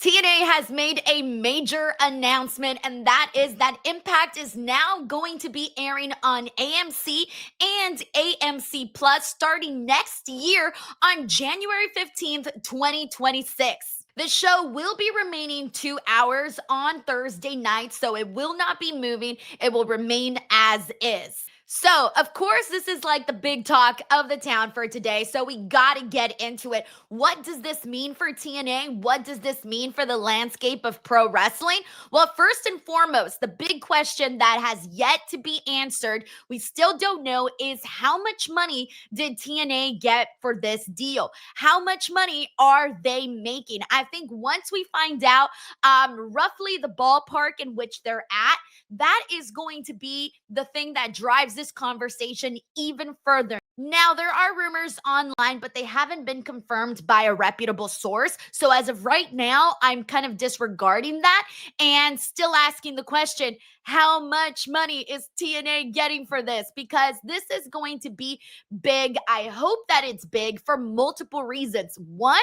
TNA has made a major announcement, and that is that Impact is now going to be airing on AMC and AMC Plus starting next year on January 15th, 2026. The show will be remaining 2 hours on Thursday night, so it will not be moving. It will remain as is. So, of course, this is like the big talk of the town for today. So, we got to get into it. What does this mean for TNA? What does this mean for the landscape of pro wrestling? Well, first and foremost, the big question that has yet to be answered, we still don't know, is how much money did TNA get for this deal? How much money are they making? I think once we find out roughly the ballpark in which they're at, that is going to be the thing that drives this conversation even further. Now, there are rumors online, but they haven't been confirmed by a reputable source. So, as of right now, I'm kind of disregarding that and still asking the question, how much money is TNA getting for this? Because this is going to be big. I hope that it's big for multiple reasons. One,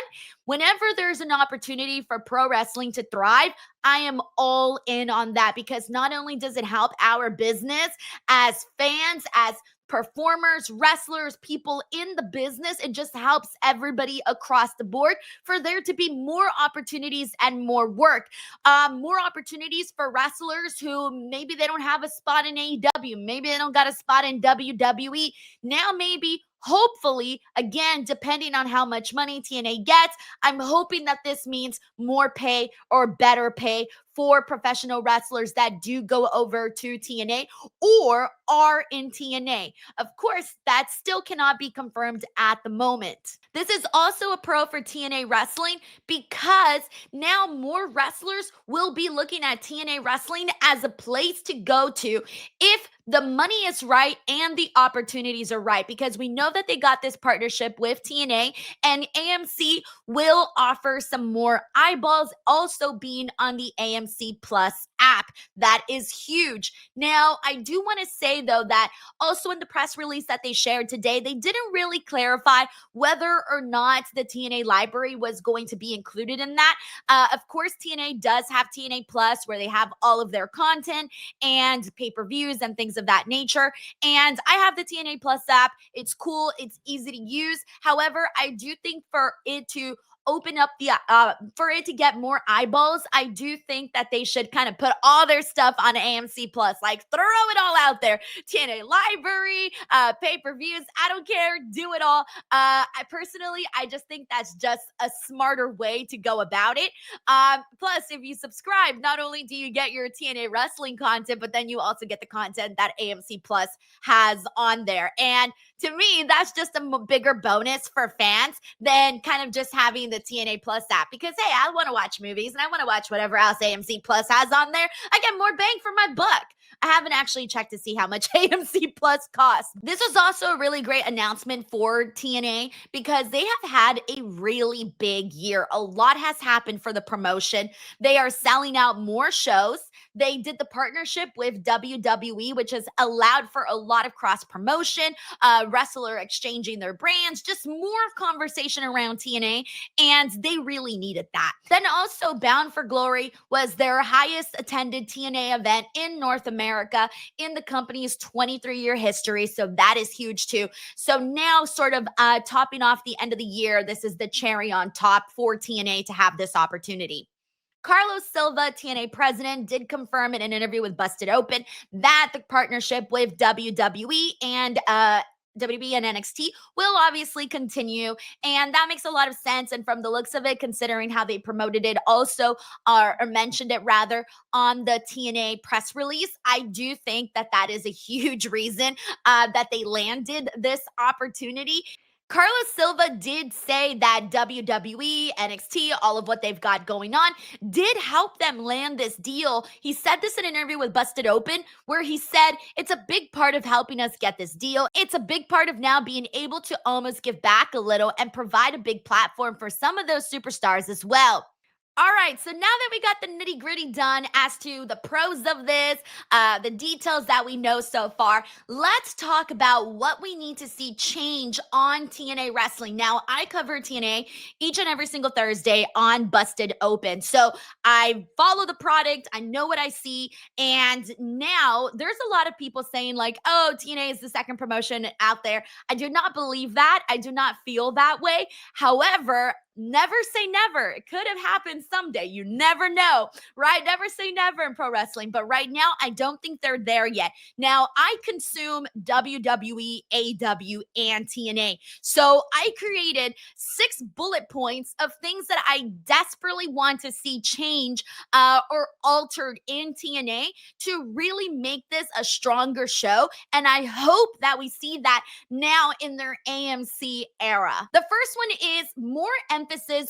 whenever there's an opportunity for pro wrestling to thrive, I am all in on that because not only does it help our business as fans, as performers, wrestlers, people in the business, it just helps everybody across the board for there to be more opportunities and more work. More opportunities for wrestlers who maybe they don't have a spot in AEW, maybe they don't got a spot in WWE. Now maybe hopefully, again, depending on how much money TNA gets, I'm hoping that this means more pay or better pay for professional wrestlers that do go over to TNA or are in TNA. Of course, that still cannot be confirmed at the moment. This is also a pro for TNA Wrestling because now more wrestlers will be looking at TNA Wrestling as a place to go to if the money is right and the opportunities are right, because we know that they got this partnership with TNA and AMC will offer some more eyeballs also being on the AMC Plus app. That is huge. Now, I do want to say though that also in the press release that they shared today, they didn't really clarify whether or not the TNA library was going to be included in that. Of course, TNA does have TNA Plus where they have all of their content and pay-per-views and things of that nature. And I have the TNA Plus app. It's cool. It's easy to use. However, I do think for it to open up the for it to get more eyeballs, I do think that they should kind of put all their stuff on AMC Plus, like throw it all out there. TNA library, pay-per-views, I don't care, do it all. I just think that's just a smarter way to go about it. Plus, if you subscribe, not only do you get your TNA wrestling content, but then you also get the content that AMC Plus has on there. And to me, that's just a bigger bonus for fans than kind of just having the TNA Plus app. Because, hey, I want to watch movies and I want to watch whatever else AMC Plus has on there. I get more bang for my buck. I haven't actually checked to see how much AMC Plus costs. This was also a really great announcement for TNA because they have had a really big year. A lot has happened for the promotion. They are selling out more shows. They did the partnership with WWE, which has allowed for a lot of cross promotion, wrestler exchanging their brands, just more conversation around TNA, and they really needed that. Then also Bound for Glory was their highest attended TNA event in North America in the company's 23-year history, so that is huge too. So now sort of topping off the end of the year, this is the cherry on top for TNA to have this opportunity. Carlos Silva, TNA president, did confirm in an interview with Busted Open that the partnership with WWE and WWE and NXT will obviously continue. And that makes a lot of sense. And from the looks of it, considering how they promoted it also, or mentioned it rather, on the TNA press release, I do think that that is a huge reason that they landed this opportunity. Carlos Silva did say that WWE, NXT, all of what they've got going on did help them land this deal. He said this in an interview with Busted Open, where he said, it's a big part of helping us get this deal. It's a big part of now being able to almost give back a little and provide a big platform for some of those superstars as well. All right, so now that we got the nitty gritty done as to the pros of this, the details that we know so far, let's talk about what we need to see change on TNA Wrestling. Now, I cover TNA each and every single Thursday on Busted Open. So I follow the product, I know what I see, and now there's a lot of people saying, like, oh, TNA is the second promotion out there. I do not believe that. I do not feel that way. However, never say never. It could have happened someday. You never know, right? Never say never in pro wrestling. But right now, I don't think they're there yet. Now, I consume WWE, AW, and TNA. So I created 6 bullet points of things that I desperately want to see change or altered in TNA to really make this a stronger show. And I hope that we see that now in their AMC era. The first one is more emphasis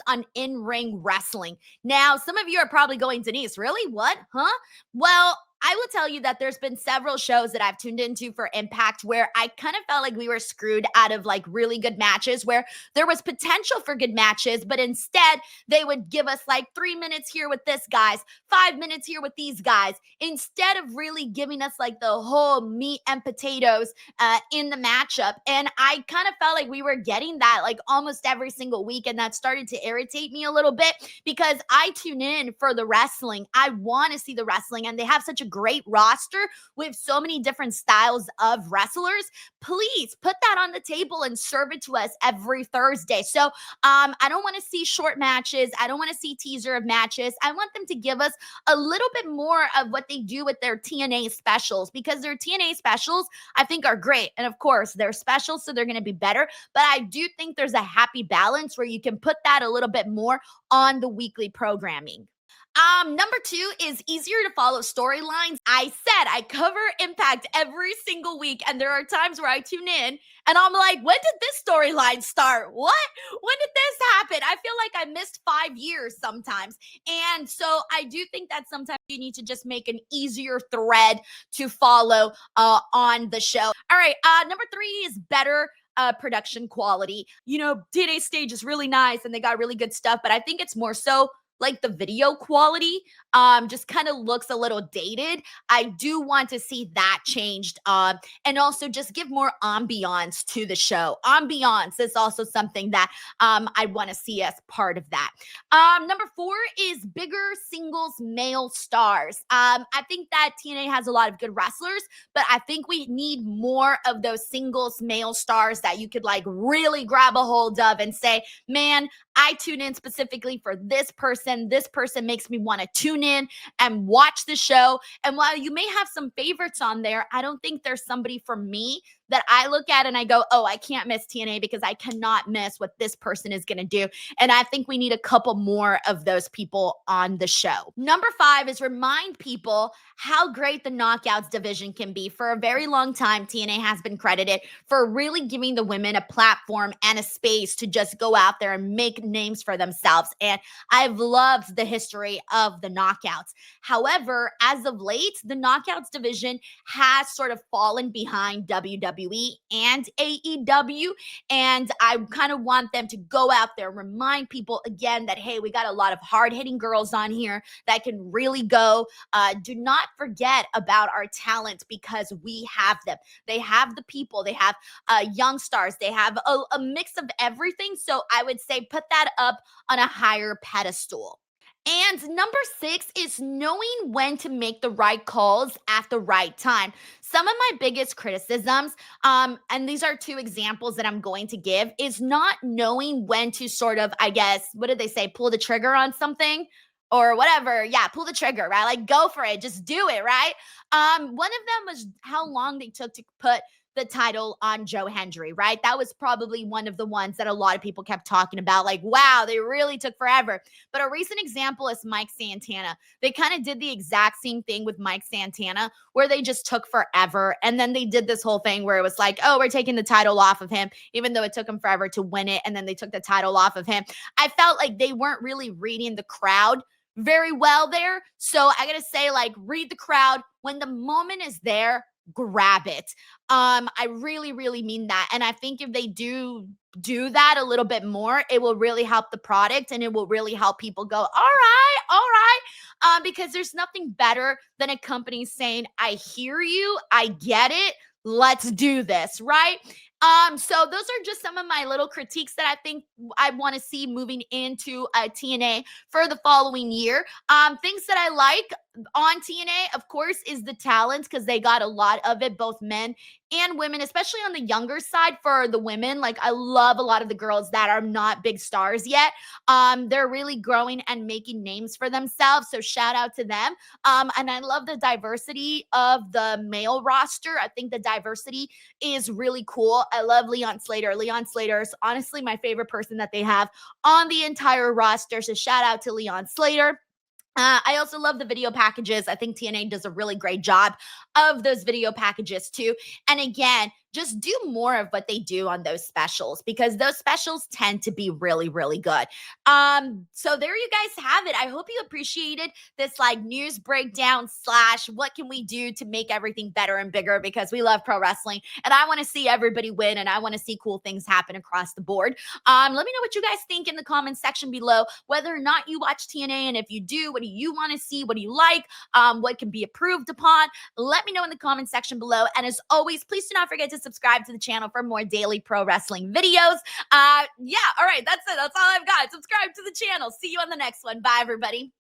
on in ring wrestling. Now, some of you are probably going, Denise, really? What? Huh? Well, I will tell you that there's been several shows that I've tuned into for Impact where I kind of felt like we were screwed out of like really good matches where there was potential for good matches, but instead they would give us like 3 minutes here with this guys, 5 minutes here with these guys, instead of really giving us like the whole meat and potatoes in the matchup. And I kind of felt like we were getting that like almost every single week. And that started to irritate me a little bit because I tune in for the wrestling. I want to see the wrestling, and they have such a great roster with so many different styles of wrestlers. Please put that on the table and serve it to us every Thursday. So I don't want to see short matches. I don't want to see teaser of matches. I want them to give us a little bit more of what they do with their TNA specials, because their TNA specials I think are great. And of course, they're special, so they're going to be better. But I do think there's a happy balance where you can put that a little bit more on the weekly programming. Number 2 is easier to follow storylines. I said I cover Impact every single week, and there are times where I tune in and I'm like, when did this storyline start? What? When did this happen? I feel like I missed 5 years sometimes. And so I do think that sometimes you need to just make an easier thread to follow on the show. All right, number 3 is better production quality. You know, TNA stage is really nice and they got really good stuff, but I think it's more so like the video quality just kind of looks a little dated. I do want to see that changed, and also just give more ambiance to the show. Ambiance is also something that I want to see as part of that. Number 4 is bigger singles male stars. I think that TNA has a lot of good wrestlers, but I think we need more of those singles male stars that you could like really grab a hold of and say, man, I tune in specifically for this person. This person makes me want to tune in and watch the show. And while you may have some favorites on there, I don't think there's somebody for me that I look at and I go, oh, I can't miss TNA because I cannot miss what this person is going to do. And I think we need a couple more of those people on the show. Number 5 is remind people how great the knockouts division can be. For a very long time, TNA has been credited for really giving the women a platform and a space to just go out there and make names for themselves. And I've loved the history of the knockouts. However, as of late, the knockouts division has sort of fallen behind WWE and AEW. And I kind of want them to go out there, remind people again that, hey, we got a lot of hard-hitting girls on here that can really go. Do not forget about our talent because we have them. They have the people. They have young stars. They have a mix of everything. So I would say put that up on a higher pedestal. And number 6 is knowing when to make the right calls at the right time. Some of my biggest criticisms, and these are 2 examples that I'm going to give, is not knowing when to sort of, I guess, what did they say, pull the trigger on something? Or whatever. Yeah, pull the trigger, right? Like go for it. Just do it, right? One of them was how long they took to put the title on Joe Hendry, right? That was probably one of the ones that a lot of people kept talking about. Like, wow, they really took forever. But a recent example is Mike Santana. They kind of did the exact same thing with Mike Santana, where they just took forever. And then they did this whole thing where it was like, oh, we're taking the title off of him, even though it took him forever to win it. And then they took the title off of him. I felt like they weren't really reading the crowd very well there. So I gotta say, like, read the crowd. When the moment is there, grab it. I really, really mean that. And I think if they do that a little bit more, it will really help the product and it will really help people go, all right. Because there's nothing better than a company saying, I hear you, I get it, let's do this, right? So those are just some of my little critiques that I think I want to see moving into TNA for the following year. Things that I like on TNA, of course, is the talent because they got a lot of it, both men and women, especially on the younger side for the women. Like, I love a lot of the girls that are not big stars yet. They're really growing and making names for themselves. So shout out to them. And I love the diversity of the male roster. I think the diversity is really cool. I love Leon Slater. Leon Slater is honestly my favorite person that they have on the entire roster. So shout out to Leon Slater. I also love the video packages. I think TNA does a really great job of those video packages too. And again, just do more of what they do on those specials because those specials tend to be really, really good. So there you guys have it. I hope you appreciated this like news breakdown slash what can we do to make everything better and bigger because we love pro wrestling and I want to see everybody win and I want to see cool things happen across the board. Let me know what you guys think in the comments section below, whether or not you watch TNA, and if you do, what do you want to see? What do you like? What can be improved upon? Let me know in the comment section below. And as always, please do not forget to subscribe to the channel for more daily pro wrestling videos. Yeah, all right, that's it. That's all I've got. Subscribe to the channel. See you on the next one. Bye, everybody.